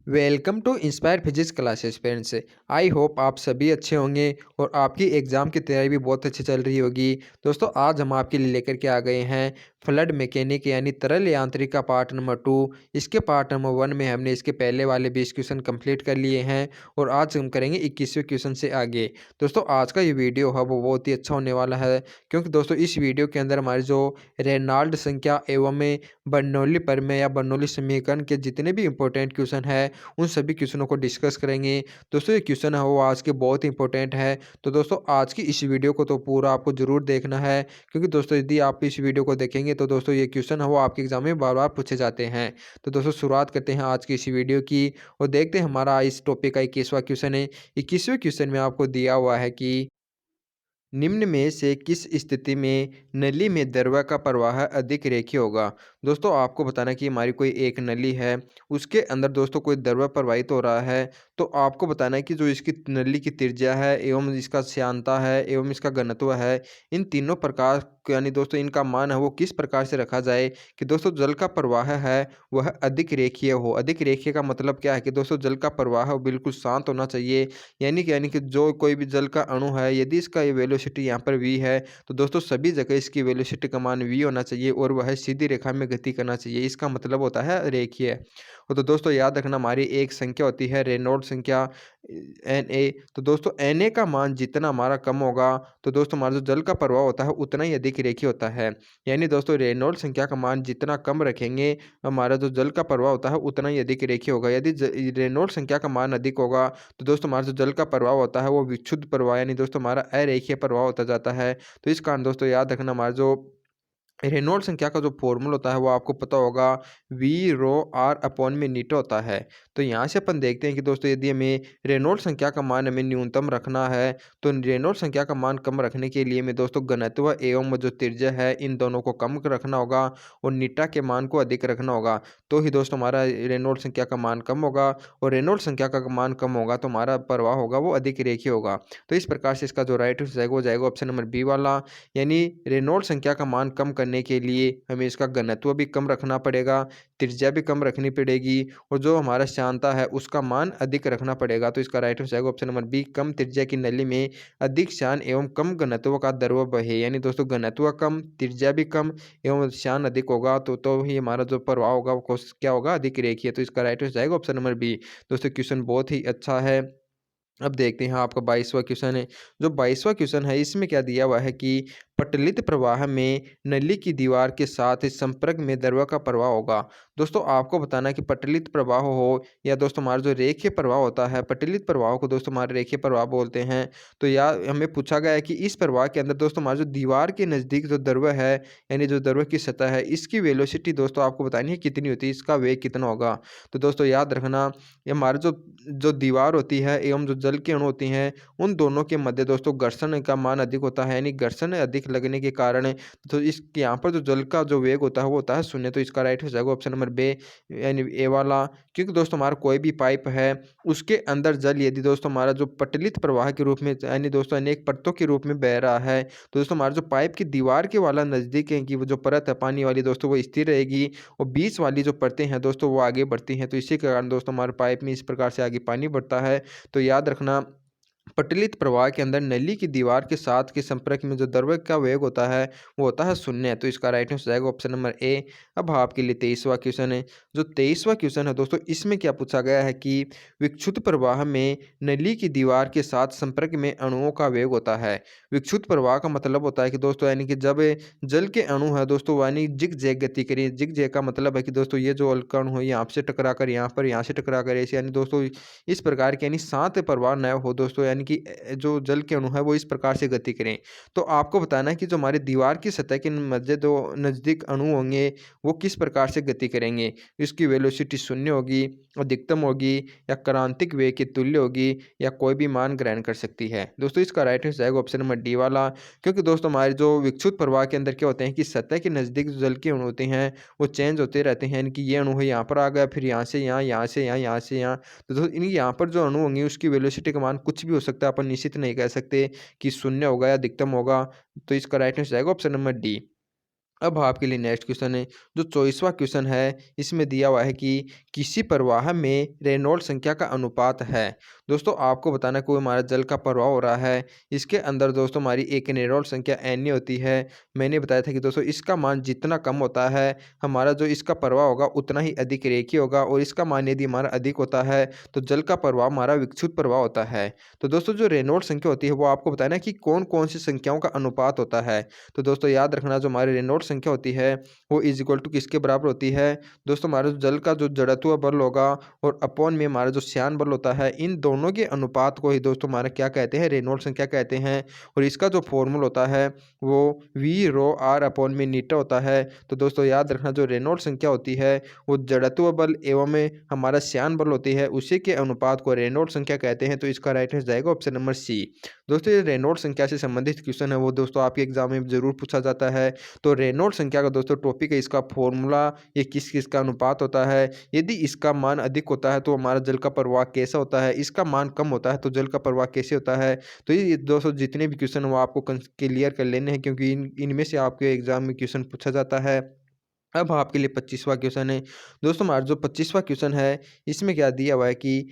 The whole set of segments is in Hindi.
Welcome to inspire physics classes friends. I hope आप सभी अच्छे होंगे और आपकी एग्ज़ाम की तैयारी भी बहुत अच्छी चल रही होगी। दोस्तों आज हम आपके लिए लेकर के आ गए हैं फ्लड मैकेनिक यानी तरल यांत्रिक का पार्ट नंबर 2। इसके पार्ट नंबर 1 में हमने इसके पहले वाले 20 क्वेश्चन कंप्लीट कर लिए हैं और आज हम करेंगे 21वें क्वेश्चन से आगे। दोस्तों आज का ये वीडियो है वो बहुत ही अच्छा होने वाला है, क्योंकि दोस्तों इस वीडियो के अंदर हमारी जो रेनॉल्ड संख्या एवं बर्नौली प्रमेय या बर्नौली समीकरण के जितने भी इंपॉर्टेंट क्वेश्चन है उन सभी क्वेश्चनों को डिस्कस करेंगे। दोस्तों ये क्वेश्चन है वो आज के बहुत ही इंपॉर्टेंट है, तो दोस्तों आज की इस वीडियो को तो पूरा आपको ज़रूर देखना है, क्योंकि दोस्तों यदि आप इस वीडियो को देखेंगे तो दोस्तों ये क्वेश्चन है वो आपके एग्जाम में बार बार पूछे जाते हैं। तो दोस्तों शुरुआत करते हैं आज की इस वीडियो की और देखते हैं हमारा इस टॉपिक का 21वां क्वेश्चन है। 21वें क्वेश्चन में आपको दिया हुआ है कि निम्न में से किस स्थिति में नली में द्रव का प्रवाह अधिक रेखीय होगा। दोस्तों आपको बताना कि हमारी कोई एक नली है, उसके अंदर दोस्तों कोई द्रव प्रवाहित हो रहा है। तो आपको बताना है कि जो इसकी नली की त्रिज्या है एवं इसका श्यानता है एवं इसका घनत्व है, इन तीनों प्रकार यानी दोस्तों इनका मान है वो किस प्रकार से रखा जाए कि दोस्तों जल का प्रवाह है वह अधिक रेखीय हो। अधिक रेखीय का मतलब क्या है कि दोस्तों जल का प्रवाह वो बिल्कुल शांत होना चाहिए, यानी कि जो कोई भी जल का अणु है यदि इसका ये वेलोसिटी यहाँ पर v है, तो दोस्तों सभी जगह इसकी वेलोसिटी का मान v होना चाहिए और वह सीधी रेखा में गति करना चाहिए। इसका मतलब होता है रेखीय। और तो दोस्तों याद रखना हमारी एक संख्या होती है रेनॉल्ड्स संख्या एन ए। तो दोस्तों एन ए का मान जितना हमारा कम होगा तो दोस्तों हमारा जो जल का प्रवाह होता है उतना ही अधिक रेखीय होता है। यानी दोस्तों रेनॉल्ड्स संख्या का मान जितना कम रखेंगे, हमारा जो जल का प्रवाह होता है उतना ही अधिक रेखीय होगा। यदि रेनॉल्ड्स संख्या का मान अधिक होगा तो दोस्तों हमारा जो जल का प्रवाह होता है वो विक्षुब्ध प्रवाह यानी दोस्तों हमारा अरेखीय प्रवाह होता जाता है। तो इस कारण दोस्तों याद रखना हमारा जो रेनॉल्ड्स संख्या का जो फॉर्मूला होता है वो आपको पता होगा, वी रो आर अपॉन में नीटा होता है। तो यहाँ से अपन देखते हैं कि दोस्तों यदि हमें रेनॉल्ड्स संख्या का मान हमें न्यूनतम रखना है, तो रेनॉल्ड्स संख्या का मान कम रखने के लिए हमें दोस्तों घनत्व एवं जो त्रिज्या है इन दोनों को कम रखना होगा और नीटा के मान को अधिक रखना होगा। तो ही दोस्तों हमारा रेनॉल्ड्स संख्या का मान कम होगा और रेनॉल्ड्स संख्या का मान कम होगा तो हमारा प्रवाह होगा वो अधिक रेखीय होगा। तो इस प्रकार से इसका जो राइट हो जाएगा वो जाएगा ऑप्शन नंबर बी वाला। यानी रेनॉल्ड्स संख्या का मान कम करने के लिए हमें इसका घनत्व भी कम रखना पड़ेगा, त्रिज्या भी कम रखनी पड़ेगी और जो हमारा श्यानता है उसका मान अधिक रखना पड़ेगा। तो इसका राइट हो जाएगा ऑप्शन नंबर बी, कम त्रिज्या की नली में अधिक श्यान एवं कम घनत्व का द्रव बहे। यानी दोस्तों घनत्व कम, त्रिज्या भी कम एवं श्यान अधिक होगा तो ही हमारा जो प्रवाह होगा वो क्या होगा, अधिक रेखीय। तो इसका राइट हो जाएगा ऑप्शन नंबर बी। दोस्तों क्वेश्चन बहुत ही अच्छा है। अब देखते हैं आपका 22वां क्वेश्चन है। जो 22वां क्वेश्चन है इसमें क्या दिया हुआ है कि पटलित प्रवाह में नली की दीवार के साथ इस संपर्क में द्रव का प्रवाह होगा। दोस्तों आपको बताना है कि पटलित प्रवाह हो या दोस्तों हमारा जो रेखीय प्रवाह होता है, पटलित प्रवाह को दोस्तों हमारे रेखीय प्रवाह बोलते हैं। तो या हमें पूछा गया है कि इस प्रवाह के अंदर दोस्तों हमारा जो दीवार के नज़दीक जो द्रव है यानी जो द्रव की सतह है इसकी वेलोसिटी दोस्तों आपको बतानी है कितनी होती है, इसका वेग कितना होगा। तो दोस्तों याद रखना ये हमारे जो जो दीवार होती है एवं जो जल के अणु होती हैं उन दोनों के मध्य दोस्तों घर्षण का मान अधिक होता है, यानी घर्षण अधिक लगने के कारण तो इस यहाँ पर जो जल का जो वेग होता है वो होता है शून्य। तो इसका राइट हो जाएगा ऑप्शन नंबर बे यानी ए वाला। क्योंकि दोस्तों हमारा कोई भी पाइप है उसके अंदर जल यदि दोस्तों हमारा जो पटलित प्रवाह के रूप में यानी दोस्तों अनेक परतों के रूप में बह रहा है, तो दोस्तों हमारा जो पाइप की दीवार के वाला नज़दीक है कि वो जो परत है पानी वाली दोस्तों वो स्थिर रहेगी और बीच वाली जो परतें हैं दोस्तों वो आगे बढ़ती हैं। तो इसी के कारण दोस्तों हमारे पाइप में इस प्रकार से आगे पानी बढ़ता है। तो याद रखना पटलित प्रवाह के अंदर नली की दीवार के साथ के संपर्क में जो द्रव का वेग होता है वो होता है शून्य। तो इसका राइट आंसर जाएगा ऑप्शन नंबर ए। अब आपके लिए 23वां क्वेश्चन है। जो 23वां क्वेश्चन है दोस्तों इसमें क्या पूछा गया है कि विक्षुब्ध प्रवाह में नली की दीवार के साथ संपर्क में अणुओं का वेग होता है। विक्षुब्ध प्रवाह का मतलब होता है कि दोस्तों यानी कि जब जल के अणु है दोस्तों यानी जिग जैग गति करिए। जिग जैग का मतलब है कि दोस्तों ये जो अल्का अणु है यहाँ से टकरा कर यहाँ पर, यहाँ से टकरा कर ऐसे, यानी दोस्तों इस प्रकार के यानी शांत प्रवाह न हो दोस्तों, यानी कि जो जल के अणु है वो इस प्रकार से गति करें। तो आपको बताना है कि जो हमारी दीवार की सतह के मध्य जो नज़दीक अणु होंगे वो किस प्रकार से गति करेंगे। इसकी वेलोसिटी शून्य होगी, अधिकतम होगी या क्रांतिक वेग के तुल्य होगी या कोई भी मान ग्रहण कर सकती है। दोस्तों इसका राइट आंसर जाएगा ऑप्शन नंबर डी वाला। क्योंकि दोस्तों हमारे जो विक्षुब्ध प्रवाह के अंदर क्या होते हैं कि सतह के नज़दीक जो जल के अणु होते हैं वो चेंज होते रहते हैं, यानी कि ये अणु है यहाँ पर आ गया, फिर यहाँ से यहाँ, यहाँ से यहाँ, यहाँ से यहाँ। तो दोस्तों इन यहाँ पर जो अणु होंगे उसकी वेलोसिटी का मान कुछ भी हो सकता है, अपन निश्चित नहीं कह सकते कि शून्य होगा या अधिकतम होगा। तो इसका राइट आंसर जाएगा ऑप्शन नंबर डी। अब आपके लिए नेक्स्ट क्वेश्चन है, जो 24वां क्वेश्चन है, इसमें दिया हुआ है कि किसी प्रवाह में रेनॉल्ड्स संख्या का अनुपात है। दोस्तों आपको बताना है कोई हमारा जल का प्रवाह हो रहा है, इसके अंदर दोस्तों हमारी एक रेनॉल्ड्स संख्या एन होती है। मैंने बताया था कि दोस्तों इसका मान जितना कम होता है, हमारा जो इसका प्रवाह होगा उतना ही अधिक रेखीय होगा, और इसका मान यदि हमारा अधिक होता है तो जल का प्रवाह हमारा विकसित प्रवाह होता है। तो दोस्तों जो रेनॉल्ड्स संख्या होती है वो आपको बताना है कि कौन कौन सी संख्याओं का अनुपात होता है। तो दोस्तों याद रखना, जो हमारी रेनॉल्ड्स संख्या होती है वो इज इक्वल टू किसके बराबर होती है। दोस्तों हमारा जो जल का जो जड़त्व बल होगा और अपॉन में हमारा जो श्यान बल होता है, इन दोनों के अनुपात को ही दोस्तों हमारा क्या कहते हैं, रेनॉल्ड्स संख्या कहते हैं। और इसका जो फॉर्मूला होता है वो वी रो आर अपॉन में नीटा होता है। तो दोस्तों याद रखना, जो रेनॉल्ड्स संख्या होती है वो जड़त्व बल एवं में हमारा श्यान बल होती है, उसी के अनुपात को रेनॉल्ड्स संख्या कहते हैं। तो इसका राइट आंसर जाएगा ऑप्शन नंबर सी। दोस्तों ये रेनॉल्ड्स संख्या से संबंधित क्वेश्चन है, वो दोस्तों आपके एग्जाम में जरूर पूछा जाता है। तो रेनॉल्ड्स संख्या का दोस्तों टॉपिक है, इसका फॉर्मूला, ये किस किस का अनुपात होता है, यदि इसका मान अधिक होता है तो हमारा जल का प्रवाह कैसा होता है, इसका मान कम होता है तो जल का प्रवाह कैसे होता है। तो ये दोस्तों जितने भी क्वेश्चन वो आपको क्लियर कर लेने हैं, क्योंकि इनमें से आपके एग्जाम में क्वेश्चन पूछा जाता है। अब आपके लिए 25वां क्वेश्चन है। दोस्तों हमारा जो 25वां क्वेश्चन है, इसमें क्या दिया हुआ है कि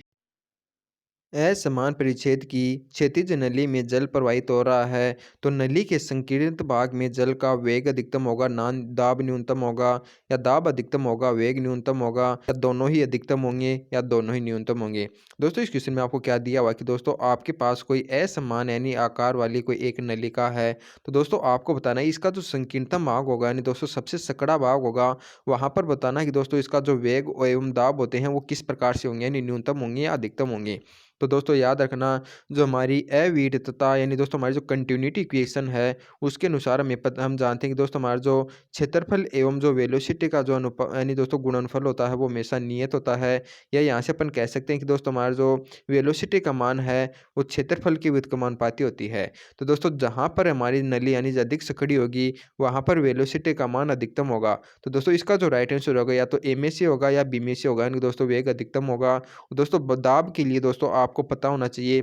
असमान परिच्छेद की क्षैतिज नली में जल प्रवाहित हो रहा है, तो नली के संकीर्णित भाग में जल का वेग अधिकतम होगा, दाब न्यूनतम होगा, या दाब अधिकतम होगा वेग न्यूनतम होगा, या दोनों ही अधिकतम होंगे, या दोनों ही न्यूनतम होंगे। दोस्तों इस क्वेश्चन में आपको क्या दिया हुआ कि दोस्तों आपके पास कोई असमान यानी आकार वाली कोई एक नलिका है। तो दोस्तों आपको बताना है इसका जो संकीर्णतम भाग होगा, यानी दोस्तों सबसे सकड़ा भाग होगा, वहां पर बताना है कि दोस्तों इसका जो वेग एवं दाब होते हैं वो किस प्रकार से होंगे, यानी न्यूनतम होंगे या अधिकतम होंगे। तो दोस्तों याद रखना, जो हमारी अविरतता यानी दोस्तों हमारी जो कंटिन्यूटी इक्वेशन है उसके अनुसार हम जानते हैं कि दोस्तों हमारा जो क्षेत्रफल एवं जो वेलोसिटी का जो यानी दोस्तों गुणनफल होता है वो हमेशा नियत होता है। या यहाँ से अपन कह सकते हैं कि दोस्तों हमारा जो वेलोसिटी का मान है वो क्षेत्रफल की व्युत्क्रमानुपाती होती है। तो दोस्तों जहाँ पर हमारी नली यानी अधिक सकड़ी होगी वहाँ पर वेलोसिटी का मान अधिकतम होगा। तो दोस्तों इसका जो राइट आंसर होगा या तो ए में से होगा या बी में से होगा, यानी दोस्तों वेग अधिकतम होगा। दोस्तों दाब के लिए दोस्तों आपको पता होना चाहिए,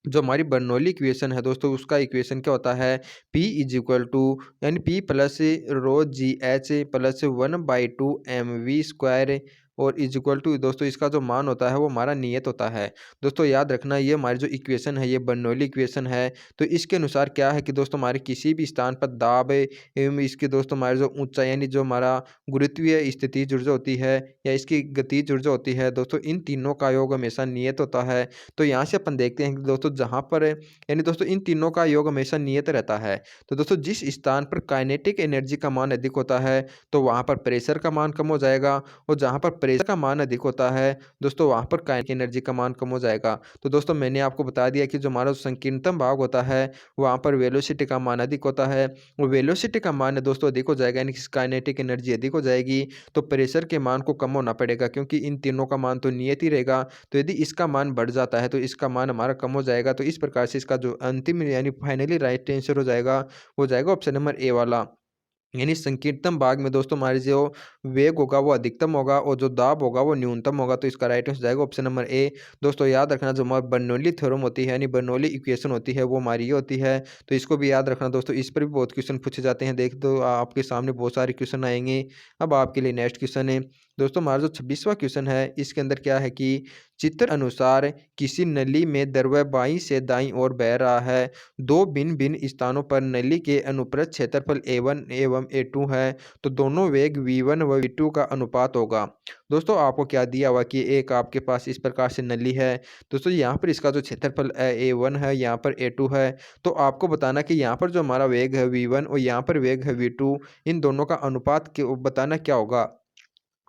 जो हमारी बर्नौली इक्वेशन है दोस्तों उसका इक्वेशन क्या होता है, P इज इक्वल टू यानी P plus rho g h plus 1/2 mv² और इज इक्वल टू दोस्तों इसका जो मान होता है वो हमारा नियत होता है। दोस्तों याद रखना, ये हमारी जो इक्वेशन है ये बर्नौली इक्वेशन है। तो इसके अनुसार क्या है कि दोस्तों हमारे किसी भी स्थान पर दाब एवं इसके दोस्तों हमारे जो ऊंचाई यानी जो हमारा गुरुत्वीय स्थितिज ऊर्जा होती है या इसकी गतिज ऊर्जा होती है, दोस्तों इन तीनों का योग हमेशा नियत होता है। तो यहाँ से अपन देखते हैं कि दोस्तों जहाँ पर यानी दोस्तों इन तीनों का योग हमेशा नियत रहता है। तो दोस्तों जिस स्थान पर काइनेटिक एनर्जी का मान अधिक होता है तो वहाँ पर प्रेशर का मान कम हो जाएगा, और जहाँ पर प्रेशर का मान अधिक होता है दोस्तों वहाँ पर काइनेटिक एनर्जी का मान कम हो जाएगा। तो दोस्तों मैंने आपको बता दिया कि जो हमारा संकीर्णतम भाग होता है वहाँ पर वेलोसिटी का मान अधिक होता है, और वेलोसिटी का मान दोस्तों अधिक हो जाएगा यानी कि काइनेटिक एनर्जी अधिक हो जाएगी, तो प्रेशर के मान को कम होना पड़ेगा, क्योंकि इन तीनों का मान तो नियत ही रहेगा। तो यदि इसका मान बढ़ जाता है तो इसका मान हमारा कम हो जाएगा। तो इस प्रकार से इसका जो अंतिम यानी फाइनली राइट आंसर हो जाएगा वो जाएगा ऑप्शन नंबर ए वाला। यानी संकीर्णतम भाग में दोस्तों हमारे जो वेग होगा वो अधिकतम होगा और जो दाब होगा वो न्यूनतम होगा। तो इसका राइट आंसर जाएगा ऑप्शन नंबर ए। दोस्तों याद रखना, जो हमारी बर्नौली थ्योरम होती है यानी बर्नौली इक्वेशन होती है वो हमारी ये होती है। तो इसको भी याद रखना दोस्तों, इस पर भी बहुत क्वेश्चन पूछे जाते हैं। देख दो आपके सामने बहुत सारे क्वेश्चन आएंगे। अब आपके लिए नेक्स्ट क्वेश्चन है दोस्तों, हमारा जो 26वां क्वेश्चन है इसके अंदर क्या है कि चित्र अनुसार किसी नली में द्रव्य बाईं से दाईं ओर बह रहा है, दो भिन्न भिन्न स्थानों पर नली के अनुप्रस्थ क्षेत्रफल A1 एवं A2 है, तो दोनों वेग V1 व V2 का अनुपात होगा। दोस्तों आपको क्या दिया हुआ कि एक आपके पास इस प्रकार से नली है, दोस्तों यहाँ पर इसका जो क्षेत्रफल A1 है यहाँ पर A2 है, तो आपको बताना कि यहाँ पर जो हमारा वेग है V1 और यहाँ पर वेग है V2, इन दोनों का अनुपात बताना क्या होगा।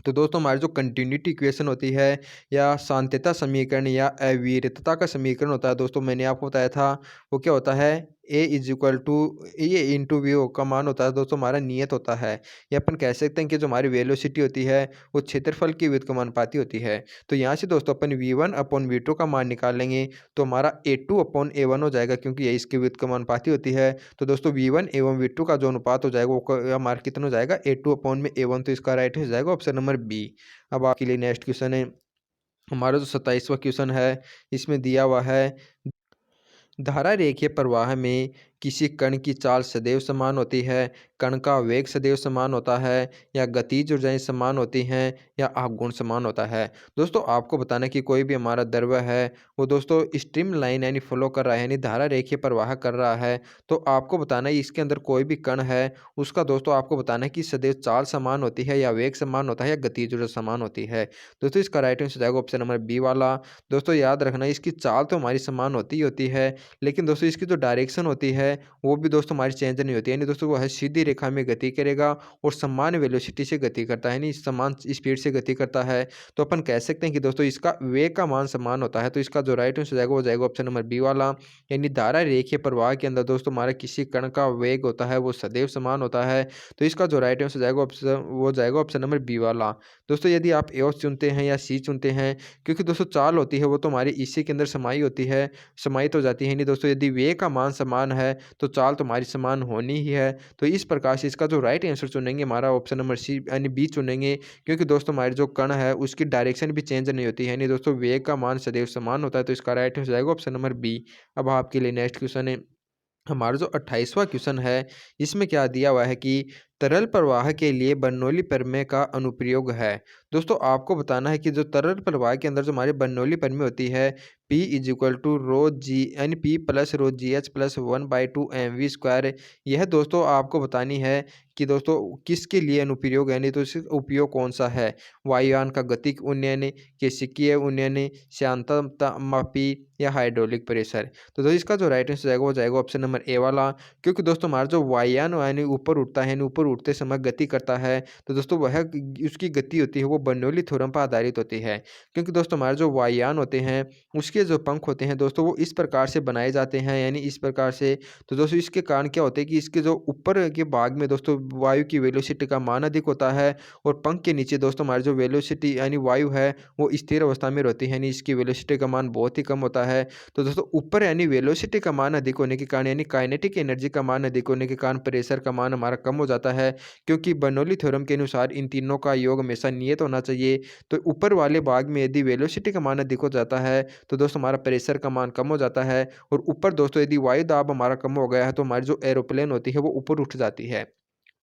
तो दोस्तों हमारी जो कंटिन्यूटी इक्वेशन होती है या सांत्यता समीकरण या अविरतता का समीकरण होता है, दोस्तों मैंने आपको बताया था वो क्या होता है, A is equal to A into V O का मान होता है दोस्तों हमारा नियत होता है। या अपन कह सकते हैं कि जो हमारी वेलोसिटी होती है वो क्षेत्रफल की व्युत्क्रमानुपाती होती है। तो यहाँ से दोस्तों अपन V1 अपॉन V2 का मान निकाल लेंगे तो हमारा A2 अपॉन A1 हो जाएगा, क्योंकि ये इसकी व्युत्क्रमानुपाती होती है। तो दोस्तों V1 एवं V2 का जो अनुपात हो जाएगा वो हमारा कितना हो जाएगा, A2 अपॉन में A1। तो इसका राइट हो जाएगा ऑप्शन नंबर बी। अब आपके लिए नेक्स्ट क्वेश्चन है, हमारा जो 27वां क्वेश्चन है इसमें दिया हुआ है, धारा रेखीय प्रवाह में किसी कण की चाल सदैव समान होती है, कण का वेग सदैव समान होता है, या गतिज ऊर्जाएं समान होती हैं, या आपगुण समान होता है। दोस्तों आपको बताना है कि कोई भी हमारा द्रव्य है वो दोस्तों स्ट्रीम लाइन यानी फ्लो कर रहा है यानी धारा रेखीय प्रवाह कर रहा है। तो आपको बताना है इसके अंदर कोई भी कण है उसका दोस्तों आपको बताना है कि सदैव चाल समान होती है, या वेग समान होता है, या गतिज ऊर्जा समान होती है। दोस्तों इसका राइट आंसर हो जाएगा ऑप्शन नंबर बी वाला। दोस्तों याद रखना इसकी चाल तो हमारी समान होती ही होती है, लेकिन दोस्तों इसकी जो डायरेक्शन होती है वो भी दोस्तों हमारी चेंज नहीं होती, यानी दोस्तों वो है सीधी रेखा में गति करेगा और समान वेलोसिटी से गति करता है, यानी समान स्पीड से गति करता है। तो अपन कह सकते हैं कि दोस्तों इसका वेग का मान समान होता है। तो इसका जो राइट आंसर हो जाएगा वो जाएगा ऑप्शन नंबर बी वाला। यानी धारा रेखीय प्रवाह के अंदर दोस्तों हमारा किसी कण का वेग होता है वो सदैव समान होता है। तो इसका जो राइट आंसर जाएगा ऑप्शन वो जाएगा ऑप्शन नंबर बी वाला। दोस्तों यदि आप ए चुनते हैं या सी चुनते हैं, क्योंकि दोस्तों चाल होती है वो तो हमारी इसी के अंदर समाई होती है, समाहित हो जाती है, नहीं दोस्तों यदि वेग का मान समान है तो चाल तो हमारी समान होनी ही है। तो इस प्रकार से इसका जो राइट आंसर चुनेंगे हमारा ऑप्शन नंबर सी यानी बी चुनेंगे, क्योंकि दोस्तों हमारे जो कण है उसकी डायरेक्शन भी चेंज नहीं होती है, यानी दोस्तों वेग का मान सदैव समान होता है। तो इसका राइट आंसर जाएगा ऑप्शन नंबर बी। अब आपके लिए नेक्स्ट क्वेश्चन है, हमारा जो 28वां क्वेश्चन है इसमें क्या दिया हुआ है कि तरल प्रवाह के लिए बर्नौली प्रमेय का अनुप्रयोग है। दोस्तों आपको बताना है कि जो तरल प्रवाह के अंदर जो हमारी बर्नौली प्रमेय होती है P is to row g यानी P plus rho g h plus 1/2 mv², यह दोस्तों आपको बतानी है कि दोस्तों किसके लिए अनुप्रयोग है, नहीं तो इसका उपयोग कौन सा है। वायुयान का गतिक उन्नयन, केशिकीय उन्नयन, श्यानता या हाइड्रोलिक प्रेशर। तो दोस्तों इसका जो राइट आंसर जाएगा वो जाएगा ऑप्शन नंबर ए वाला, क्योंकि दोस्तों हमारा जो वायुयान यानी ऊपर उठता है यानी ऊपर उठते समय गति करता है, तो दोस्तों वह उसकी गति होती है वो बर्नौली थ्योरम पर आधारित होती है। क्योंकि दोस्तों हमारे जो वायुयान होते हैं उसके जो पंख होते हैं दोस्तों वो इस प्रकार से बनाए जाते हैं, यानी इस प्रकार से। तो दोस्तों इसके कारण क्या होता है कि इसके जो ऊपर के भाग में दोस्तों वायु की वेलोसिटी का मान अधिक होता है, और पंख के नीचे दोस्तों हमारी जो वेलोसिटी यानी वायु है वो स्थिर अवस्था में रहती है, यानी इसकी वेलोसिटी का मान बहुत ही कम होता है। तो दोस्तों ऊपर यानी वेलोसिटी का मान अधिक होने के कारण यानी काइनेटिक एनर्जी का मान अधिक होने के कारण प्रेशर का मान हमारा कम हो जाता है, क्योंकि बर्नौली थ्योरम के अनुसार इन तीनों का योग हमेशा नियत होना चाहिए। तो ऊपर वाले भाग में यदि वेलोसिटी का मान अधिक हो जाता है तो दोस्तों हमारा प्रेशर का मान कम हो जाता है, और ऊपर दोस्तों यदि वायु दाब हमारा कम हो गया है तो हमारी जो एरोप्लेन होती है वो ऊपर उठ जाती है।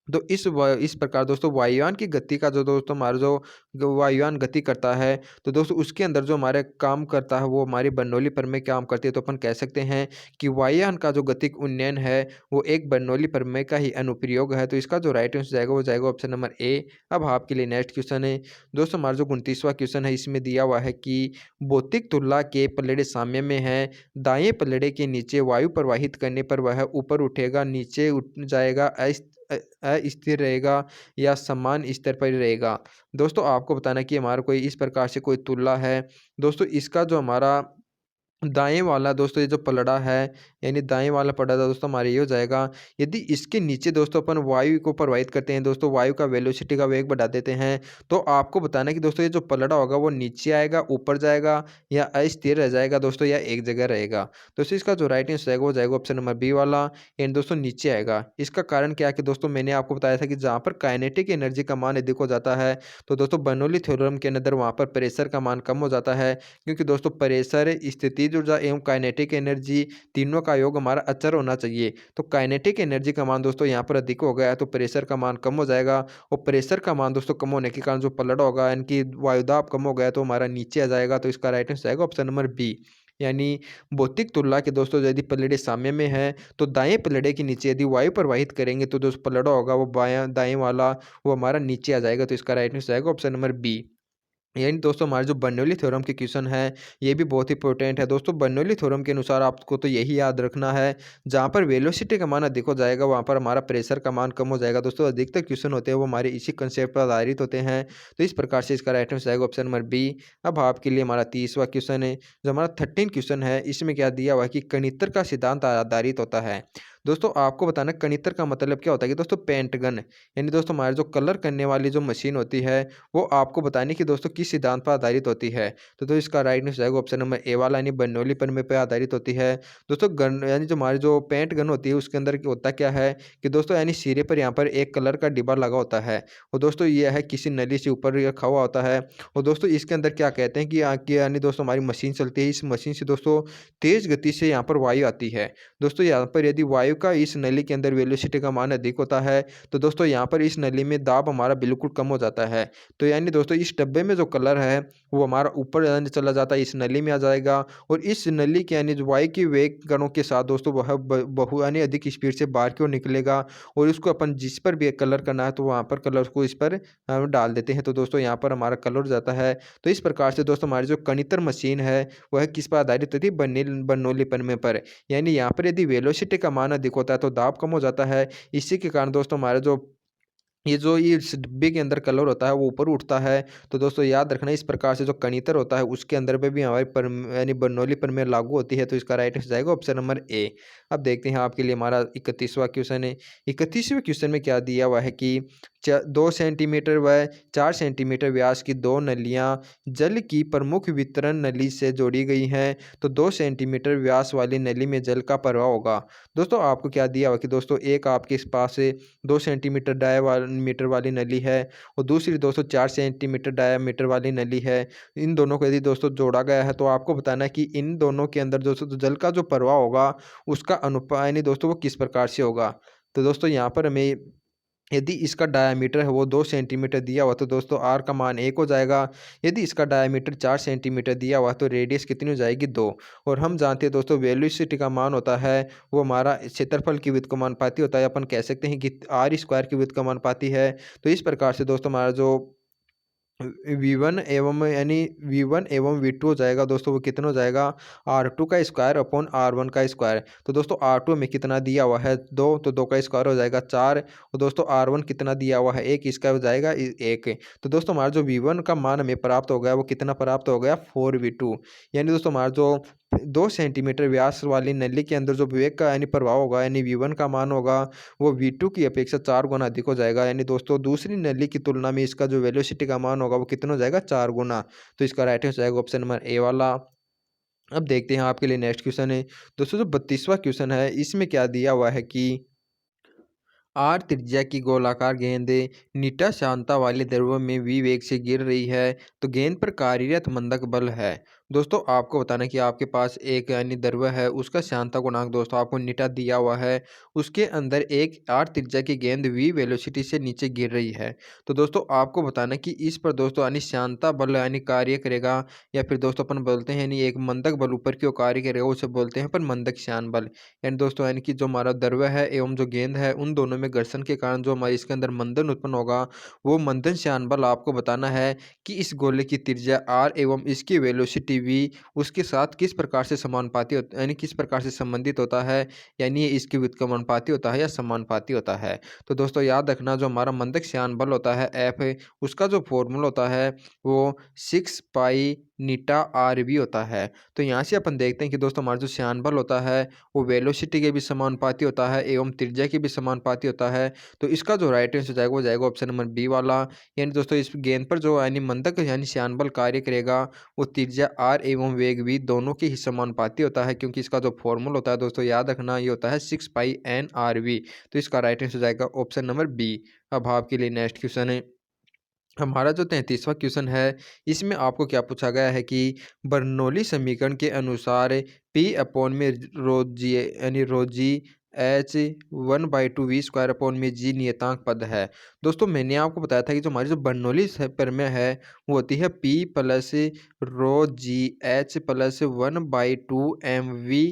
तो इस प्रकार दोस्तों वायुयान की गति का जो दोस्तों हमारा जो वायुयान गति करता है, तो दोस्तों उसके अंदर जो हमारे काम करता है वो हमारी बर्नौली प्रमेय काम करती है। तो अपन कह सकते हैं कि वायुयान का जो गतिक उन्नयन है वो एक बर्नौली प्रमेय का ही अनुप्रयोग है। तो इसका जो राइट आंसर जाएगा वो जाएगा ऑप्शन नंबर ए। अब आपके लिए नेक्स्ट क्वेश्चन है दोस्तों, हमारा जो 29वां क्वेश्चन है इसमें दिया हुआ है कि भौतिक तुलना के पलड़े साम्य में है, दाएं पलड़े के नीचे वायु प्रवाहित करने पर वह ऊपर उठेगा, नीचे उठ जाएगा, अस्थिर रहेगा, या समान स्तर पर ही रहेगा। दोस्तों आपको बताना है कि हमारा कोई इस प्रकार से कोई तुलना है। दोस्तों इसका जो हमारा दाएँ वाला दोस्तों ये जो पलड़ा है, यानी दाएँ वाला पलड़ा दोस्तों हमारा ये हो जाएगा, यदि इसके नीचे दोस्तों अपन वायु को प्रवाहित करते हैं दोस्तों, वायु का वेलोसिटी का वेग बढ़ा देते हैं, तो आपको बताना है कि दोस्तों ये जो पलड़ा होगा वो नीचे आएगा, ऊपर जाएगा, या अस्थिर रह जाएगा दोस्तों, या एक जगह रहेगा। दोस्तों इसका जो राइट आंसर रहेगा वो जाएगा ऑप्शन नंबर बी वाला, यानी दोस्तों नीचे आएगा। इसका कारण क्या है कि दोस्तों मैंने आपको बताया था कि जहाँ पर काइनेटिक एनर्जी का मान अधिक हो जाता है तो दोस्तों बर्नौली थ्योरम के अंदर वहाँ पर प्रेशर का मान कम हो जाता है, क्योंकि दोस्तों प्रेशर, स्थितिज ऊर्जा एवं काइनेटिक एनर्जी तीनों का योग हमारा अचर होना चाहिए। तो काइनेटिक एनर्जी का मान दोस्तों यहाँ पर अधिक हो गया है तो प्रेशर का मान कम हो जाएगा, और प्रेशर का मान दोस्तों कम होने के कारण जो पलड़ा होगा यानी कि वायुदाब कम हो गया तो हमारा नीचे आ जाएगा। तो इसका राइट आंसर आएगा ऑप्शन नंबर बी। यानी भौतिक तुलना के दोस्तों यदि पलड़े साम्य में है तो दाएं पलड़े के नीचे यदि वायु प्रवाहित करेंगे तो दोस्तों पलड़ा होगा वो बायां दाएं वाला वो हमारा नीचे आ जाएगा। तो इसका राइट आंसर आएगा ऑप्शन नंबर बी। यानी दोस्तों हमारे जो बर्नौली थ्योरम के क्वेश्चन है ये भी बहुत इंपॉर्टेंट है। दोस्तों बर्नौली थ्योरम के अनुसार आपको तो यही याद रखना है, जहाँ पर वेलोसिटी का मान अधिक हो जाएगा वहाँ पर हमारा प्रेशर का मान कम हो जाएगा। दोस्तों अधिकतर क्वेश्चन होते हैं वो हमारे इसी कंसेप्ट पर आधारित होते हैं। तो इस प्रकार से इसका राइट आंसर आएगा ऑप्शन नंबर बी। अब आपके लिए हमारा 30वां क्वेश्चन है, जो हमारा 13 क्वेश्चन है, इसमें क्या दिया हुआ है कि कनित्र का सिद्धांत आधारित होता है। दोस्तों आपको बताना कनित्र का मतलब क्या होता है कि दोस्तों पेंट गन, यानी दोस्तों हमारे जो कलर करने वाली जो मशीन होती है वो आपको बताने की दोस्तों किस सिद्धांत पर आधारित होती है। तो इसका राइट आंसर जाएगा ऑप्शन नंबर ए वाला, यानी बर्नौली प्रमेय पर आधारित होती है। दोस्तों गन यानी जो हमारी जो पेंट गन होती है उसके अंदर होता क्या है कि दोस्तों यानी सिरे पर यहाँ पर एक कलर का डिब्बा लगा होता है, और दोस्तों ये है किसी नली से ऊपर रखा हुआ होता है, और दोस्तों इसके अंदर क्या कहते हैं कि यानी दोस्तों हमारी मशीन चलती है, इस मशीन से दोस्तों तेज गति से यहाँ पर वायु आती है। दोस्तों यहाँ पर यदि वायु का इस नली के अंदर वेलोसिटी का मान अधिक होता है, तो दोस्तों यहाँ पर इस नली में दाब हमारा बिल्कुल कम हो जाता है। तो यानी दोस्तों इस डब्बे में जो कलर है वो हमारा ऊपर यानी चला जाता है, इस नली में आ जाएगा और इस नली के यानी जो वायु के वेग कणों के साथ दोस्तों वह बहु यानी अधिक स्पीड से बाहर की ओर निकलेगा और उसको अपन जिस पर भी कलर करना है तो वहाँ पर कलर को इस पर हम डाल देते हैं। तो दोस्तों यहाँ पर हमारा कलर हो जाता है। तो इस प्रकार से दोस्तों हमारी जो कणितर मशीन है वह किस पर आधारित होती है, बर्नौली प्रमेय पर। यानी यहाँ पर यदि वेलोसिटी का मान अधिक होता है तो दाब कम हो जाता है। इसी के कारण दोस्तों हमारा ये इस डिब्बे के अंदर कलर होता है वो ऊपर उठता है। तो दोस्तों याद रखना इस प्रकार से जो कणितर होता है उसके अंदर पे भी हमारी यानी बर्नौली प्रमेय लागू होती है। तो इसका राइट आंसर जाएगा ऑप्शन नंबर ए। अब देखते हैं आपके लिए हमारा 31वां क्वेश्चन है। 31वें क्वेश्चन में क्या दिया हुआ है कि 2 सेंटीमीटर व 4 सेंटीमीटर व्यास की दो नलियां जल की प्रमुख वितरण नली से जोड़ी गई हैं। तो 2 सेंटीमीटर व्यास वाली नली में जल का प्रवाह होगा। दोस्तों आपको क्या दिया हुआ कि दोस्तों एक आपके पास से 2 सेंटीमीटर डायमीटर वाली नली है और दूसरी दोस्तों 4 सेंटीमीटर डायमीटर वाली नली है। इन दोनों को यदि दोस्तों जोड़ा गया है तो आपको बताना है कि इन दोनों के अंदर दोस्तों जल का जो प्रवाह होगा उसका अनुपात यानी दोस्तों वो किस प्रकार से होगा। तो दोस्तों यहाँ पर हमें यदि इसका डायामीटर है वो 2 सेंटीमीटर दिया हुआ तो दोस्तों आर का मान 1 हो जाएगा। यदि इसका डायामीटर 4 सेंटीमीटर दिया हुआ तो रेडियस कितनी हो जाएगी 2। और हम जानते हैं दोस्तों वेलोसिटी का मान होता है वो हमारा क्षेत्रफल की व्युत्क्रमानुपाती होता है। अपन कह सकते हैं कि आर स्क्वायर की व्युत्क्रमानुपाती है। तो इस प्रकार से दोस्तों हमारा जो V1 एवं यानी V1 एवं V2 हो जाएगा दोस्तों वो कितना हो जाएगा R2 का स्क्वायर अपॉन R1 का स्क्वायर। तो दोस्तों R2 में कितना दिया हुआ है 2, तो 2 का स्क्वायर हो जाएगा 4 और दोस्तों R1 कितना दिया हुआ है 1, इसका हो जाएगा 1। तो दोस्तों हमारा जो V1 का मान हमें प्राप्त हो गया वो कितना प्राप्त हो गया 4V2। यानी दोस्तों हमारा जो 2 सेंटीमीटर व्यास वाली नली के अंदर जो वेग का यानी प्रभाव होगा यानी V1 का मान होगा वो V2 की अपेक्षा 4 गुना अधिक हो जाएगा। यानी दोस्तों दूसरी नली की तुलना में इसका जो वेलोसिटी का मान होगा वो कितना हो जाएगा 4 गुना। तो इसका राइट आंसर जाएगा ऑप्शन नंबर ए वाला। अब देखते हैं आपके लिए नेक्स्ट क्वेश्चन है। दोस्तों जो 32वां क्वेश्चन है इसमें क्या दिया हुआ है कि आर त्रिज्या की गोलाकार गेंद नीटा शांता वाले द्रव्य में v वेग से गिर रही है। तो गेंद पर कार्यरत मंदक बल है। दोस्तों आपको बताना कि आपके पास एक यानी द्रव्य है उसका श्यानता गुणांक दोस्तों आपको नीटा दिया हुआ है। उसके अंदर एक आर त्रिज्या की गेंद v वेलोसिटी से नीचे गिर रही है। तो दोस्तों आपको बताना कि इस पर दोस्तों यानी श्यानता बल यानी कार्य करेगा या फिर दोस्तों अपन बोलते हैं यानी एक मंदक बल ऊपर की ओर कार्य करेगा उसे बोलते हैं अपन मंदक श्यान बल। यानी दोस्तों यानी कि जो हमारा द्रव्य है एवं जो गेंद है उन दोनों में घर्षण के कारण जो हमारे इसके अंदर मंदन उत्पन्न होगा वो मंदन श्यान बल आपको बताना है कि इस गोले की त्रिज्या r एवं इसकी वेलोसिटी v उसके साथ किस प्रकार से समानुपाती होता यानी किस प्रकार से संबंधित होता है। यानी ये इसके व्युत्क्रमानुपाती होता है या समानुपाती होता है। तो दोस्तों याद रखना जो हमारा मंदक श्यान बल होता है F है उसका जो फॉर्मूला होता है वो 6 पाई नीटा आर वी होता है। तो यहाँ से अपन देखते हैं कि दोस्तों हमारा जो श्यान बल होता है वो वेलोसिटी के भी समानुपाती होता है एवं त्रिज्या के भी समानुपाती होता है। तो इसका जो राइट आंसर जाएगा वो जाएगा ऑप्शन नंबर बी वाला। यानी दोस्तों इस गेंद पर जो यानी मंदक यानी श्यान बल कार्य करेगा वो त्रिज्या आर एवं वेग भी दोनों के ही समानुपाती होता है क्योंकि इसका जो फॉर्मूला होता है दोस्तों याद रखना ये होता है 6 पाई एन आर वी। तो इसका राइट आंसर जाएगा ऑप्शन नंबर बी। अब आपके लिए नेक्स्ट क्वेश्चन है। हमारा जो 33वां क्वेश्चन है इसमें आपको क्या पूछा गया है कि बर्नौली समीकरण के अनुसार पी अपॉन में रो जी यानी rho g h 1/2 v square upon में जी नियतांक पद है। दोस्तों मैंने आपको बताया था कि जो हमारी जो बर्नौली प्रमेय है वो होती है P plus rho g h plus 1/2 m v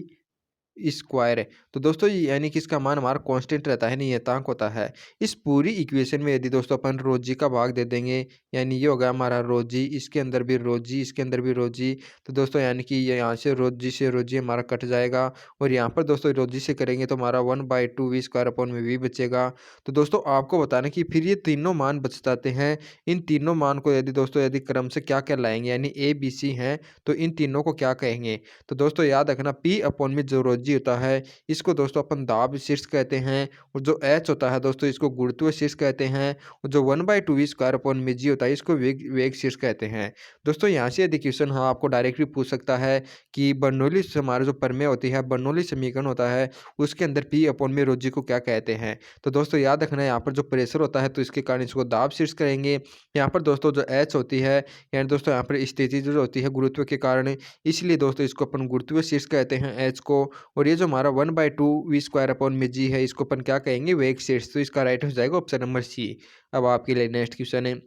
square है। तो दोस्तों ये यानी कि इसका मान हमारा कांस्टेंट रहता है नियतांक होता है। इस पूरी इक्वेशन में यदि दोस्तों अपन रोजी का भाग दे देंगे यानी ये होगा हमारा रोजी इसके अंदर भी रोजी इसके अंदर भी रोजी। तो दोस्तों यानी कि ये यहाँ से रोजी हमारा कट जाएगा और यहाँ पर दोस्तों रोजी से करेंगे तो हमारा 1/2 वी स्क्वायर अपॉन में वी बचेगा। तो दोस्तों आपको बताना कि फिर ये तीनों मान बच जाते हैं। इन तीनों मान को यदि दोस्तों यदि क्रम से क्या क्या लाएंगे यानी ए बी सी हैं तो इन तीनों को क्या कहेंगे। तो दोस्तों याद रखना पी अपॉन में जो रोजी होता है इसको दोस्तों अपन दाब शीर्ष कहते हैं और जो एच होता है दोस्तों इसको गुरुत्व शीर्ष कहते हैं और जो 1/2 वी स्क्वायर अपॉन में जी होता है इसको वेग वेग शीर्ष कहते हैं। दोस्तों यहाँ से यदि क्वेश्चन हाँ आपको डायरेक्टली पूछ सकता है कि बर्नौली हमारा जो प्रमेय होती है बर्नौली समीकरण होता है उसके अंदर पी अपॉन में रोजी को क्या कहते हैं। तो दोस्तों याद रखना यहाँ पर जो प्रेशर होता है तो इसके कारण इसको दाब शीर्ष करेंगे। यहाँ पर दोस्तों जो एच होती है यानी दोस्तों यहाँ पर स्थिति जो होती है गुरुत्व के कारण इसलिए दोस्तों इसको अपन गुरुत्व शीर्ष कहते हैं एच को। और ये जो हमारा 1/2 वी स्क्वायर अपॉन में जी है, इसको अपन क्या कहेंगे, वेग शेड्स। तो इसका राइट हो जाएगा ऑप्शन नंबर सी। अब आपके लिए नेक्स्ट क्वेश्चन है,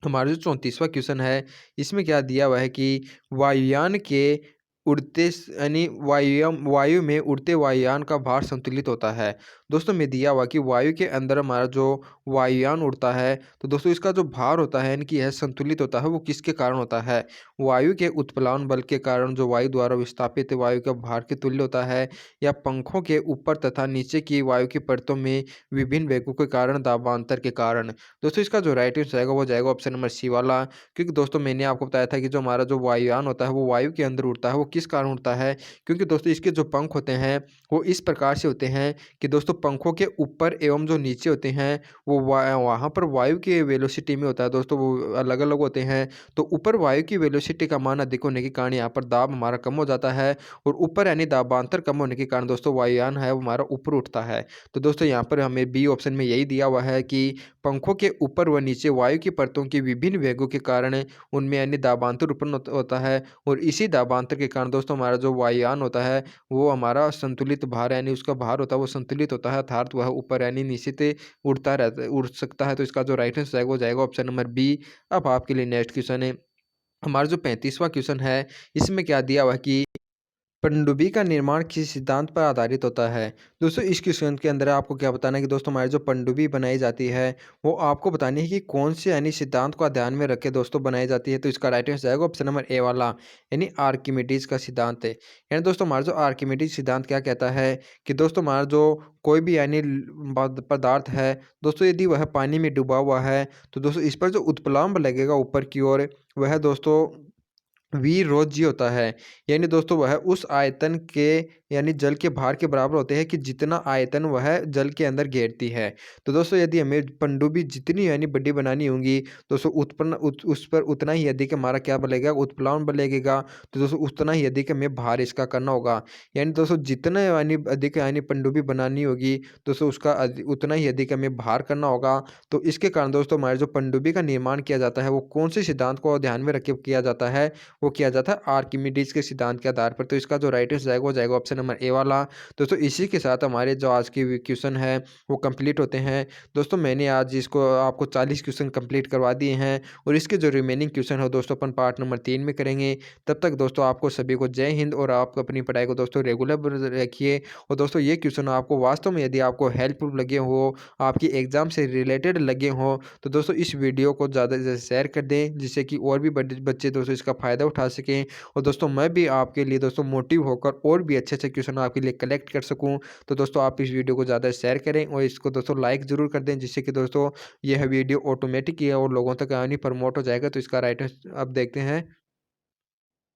हमारा जो 34वां क्वेश्चन है, इसमें क्या दिया हुआ है कि वायुयान के उड़ते यानी वायु में उड़ते वायुयान का भार संतुलित होता है। दोस्तों में दिया हुआ कि वायु के अंदर हमारा जो वायुयान उड़ता है, तो दोस्तों इसका जो भार होता है यानी कि यह संतुलित होता है, वो किसके कारण होता है? वायु के उत्प्लावन बल के कारण जो वायु द्वारा विस्थापित वायु का भार के तुल्य होता है, या पंखों के ऊपर तथा नीचे की वायु की परतों में विभिन्न वेगों के कारण दाबांतर के कारण। दोस्तों इसका जो राइट आंसर जाएगा वो जाएगा ऑप्शन नंबर सी वाला। क्योंकि दोस्तों मैंने आपको बताया था कि जो हमारा जो वायुयान होता है वो वायु के अंदर उड़ता है, वो किस कारण उड़ता है? क्योंकि दोस्तों इसके जो पंख होते हैं वो इस प्रकार से होते हैं कि दोस्तों पंखों के ऊपर एवं जो नीचे होते हैं वो वहाँ पर वायु के वेलोसिटी में होता है दोस्तों, वो अलग अलग होते हैं। तो ऊपर वायु की वेलोसिटी का मान अधिक होने के कारण यहाँ पर दाब हमारा कम हो जाता है, और ऊपर यानी दाबांतर कम होने के कारण दोस्तों वायुयान है वो हमारा ऊपर उठता है। तो दोस्तों यहाँ पर हमें बी ऑप्शन में यही दिया हुआ है कि पंखों के ऊपर व नीचे वायु की परतों के विभिन्न वेगों के कारण उनमें यानी दाबांतर उत्पन्न होता है, और इसी दाबांतर के कारण दोस्तों हमारा जो वायुयान होता है वो हमारा संतुलित भार यानी उसका भार होता है वो संतुलित होता है, अर्थात वह ऊपर यानी नीचे से उड़ सकता है। तो इसका जो राइट आंसर है वो जाएगा ऑप्शन नंबर बी। अब आपके लिए नेक्स्ट क्वेश्चन है, हमारा जो 35वां क्वेश्चन है, इसमें क्या दिया हुआ है कि पनडुब्बी का निर्माण किस सिद्धांत पर आधारित होता है? दोस्तों इस क्वेश्चन के अंदर आपको क्या बताना है कि दोस्तों हमारी जो पनडुब्बी बनाई जाती है वो आपको बतानी है कि कौन से यानी सिद्धांत को ध्यान में रख के दोस्तों बनाई जाती है। तो इसका राइट आंसर जाएगा ऑप्शन नंबर ए वाला, यानी आर्किमिडीज का सिद्धांत है। यानी दोस्तों हमारा जो आर्किमिडीज सिद्धांत क्या कहता है कि दोस्तों हमारा जो कोई भी यानी पदार्थ है दोस्तों, यदि वह पानी में डूबा हुआ है तो दोस्तों इस पर जो उत्प्लावन बल लगेगा ऊपर की ओर, वह दोस्तों वी रोज जी होता है। यानी दोस्तों वह उस आयतन के यानी जल के भार के बराबर होते हैं कि जितना आयतन वह जल के अंदर घेरती है। तो दोस्तों यदि हमें पनडुब्बी जितनी यानी बड़ी बनानी होगी दोस्तों उस पर उतना ही अधिक हमारा क्या बलेगा, उत्प्लावन बल लगेगा। तो दोस्तों उतना ही अधिक हमें भार इसका करना होगा। यानी दोस्तों जितना यानी अधिक यानी पनडुब्बी बनानी होगी दोस्तों उसका उतना ही अधिक हमें भार करना होगा। तो इसके कारण दोस्तों हमारे जो पनडुब्बी का निर्माण किया जाता है वो कौन से सिद्धांत को ध्यान में रख के किया जाता है, वो किया जाता है आर्किमिडीज के सिद्धांत के आधार पर। तो इसका जो राइट आंसर जाएगा वो जाएगा ऑप्शन नंबर ए वाला। दोस्तों इसी के साथ हमारे जो आज के क्वेश्चन है वो कंप्लीट होते हैं। दोस्तों मैंने आज इसको आपको 40 क्वेश्चन कंप्लीट करवा दिए हैं, और इसके जो रिमेनिंग क्वेश्चन है दोस्तों अपन पार्ट नंबर 3 में करेंगे। तब तक दोस्तों आपको सभी को जय हिंद, और आप अपनी पढ़ाई को दोस्तों रेगुलर रखिए। और दोस्तों ये क्वेश्चन आपको वास्तव में यदि आपको हेल्पफुल लगे हो, आपकी एग्जाम से रिलेटेड लगे हो, तो दोस्तों इस वीडियो को ज़्यादा से ज़्यादा शेयर कर दें, जिससे कि और भी बड़े बच्चे दोस्तों इसका फ़ायदा उठा सकें। और दोस्तों मैं भी आपके लिए दोस्तों मोटिव होकर और भी अच्छे अच्छे क्वेश्चन आपके लिए कलेक्ट कर सकूं। तो दोस्तों आप इस वीडियो को ज़्यादा शेयर करें, और इसको दोस्तों लाइक ज़रूर कर दें, जिससे कि दोस्तों यह वीडियो ऑटोमेटिक ही है और लोगों तक आनी प्रमोट हो जाएगा। तो इसका राइट अब देखते हैं।